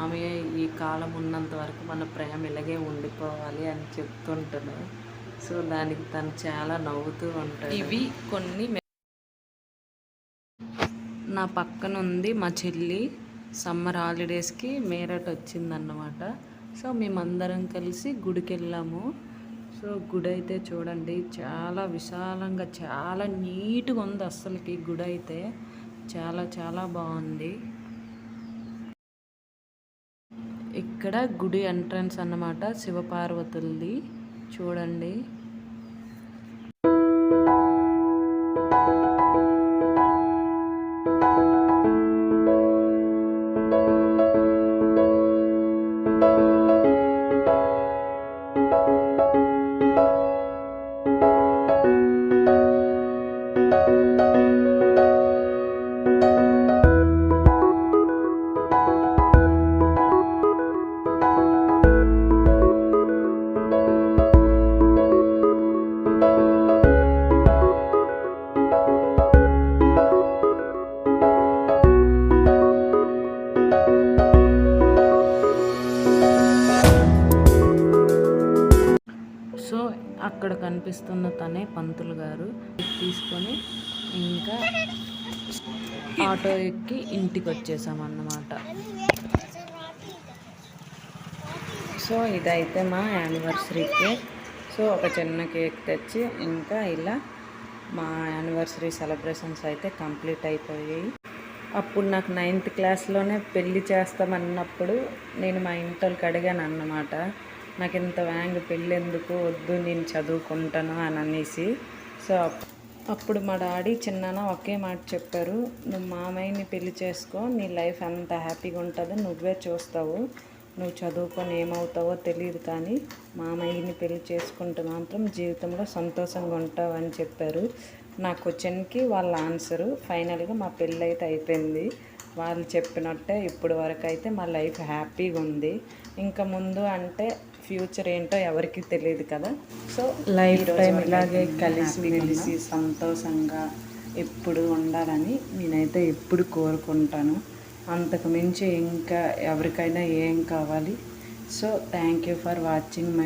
ఆమె ఈ కాలం ఉన్నంత వరకు మన ప్రేమ ఇలాగే ఉండిపోవాలి అని చెప్తుంటాను. సో దానికి తను చాలా నవ్వుతూ ఉంటాడు. ఇవి కొన్ని నా పక్కన ఉంది మా చెల్లి. సమ్మర్ హాలిడేస్కి మేరట్ వచ్చిందన్నమాట. సో మేమందరం కలిసి గుడికి వెళ్ళాము. సో గుడి అయితే చూడండి, చాలా విశాలంగా చాలా నీట్గా ఉంది. అస్సలకి గుడి అయితే చాలా చాలా బాగుంది. ఇక్కడ గుడి ఎంట్రన్స్ అన్నమాట, శివపార్వతులది చూడండి. సో అక్కడ కనిపిస్తున్న తనే పంతులు గారు. తీసుకొని ఇంకా ఆటో ఎక్కి ఇంటికి వచ్చేసామన్నమాట. సో ఇదైతే మా యానివర్సరీ కేక్. సో ఒక చిన్న కేక్ తెచ్చి ఇంకా ఇలా మా యానివర్సరీ సెలబ్రేషన్స్ అయితే కంప్లీట్ అయిపోయాయి. అప్పుడు నాకు 9th క్లాస్లోనే పెళ్ళి చేస్తామన్నప్పుడు నేను మా ఇంట్లోకి అడిగాను అన్నమాట, నాకు ఇంత వ్యాంగ్ పెళ్ళి ఎందుకు, వద్దు నేను చదువుకుంటాను అని అనేసి. సో అప్పుడు మా డాడీ చిన్న ఒకే మాట చెప్పారు, నువ్వు మామయ్యని పెళ్లి చేసుకో, నీ లైఫ్ ఎంత హ్యాపీగా ఉంటుందో నువ్వే చూస్తావు, నువ్వు చదువుకొని ఏమవుతావో తెలియదు, కానీ మామయ్యని పెళ్లి చేసుకుంటే మాత్రం జీవితంలో సంతోషంగా ఉంటావు అని చెప్పారు. నా క్వశ్చన్కి వాళ్ళ ఆన్సరు. ఫైనల్గా మా పెళ్ళి అయితే అయిపోయింది. వాళ్ళు చెప్పినట్టే ఇప్పుడు వరకు అయితే మా లైఫ్ హ్యాపీగా ఉంది. ఇంకా ముందు అంటే ఫ్యూచర్ ఏంటో ఎవరికి తెలియదు కదా. సో లైఫ్ టైం ఇలాగే కలిసి మెలిసి సంతోషంగా ఎప్పుడు ఉండాలని నేనైతే ఎప్పుడు కోరుకుంటాను. అంతకు మించి ఇంకా ఎవరికైనా ఏం కావాలి. So thank you for watching my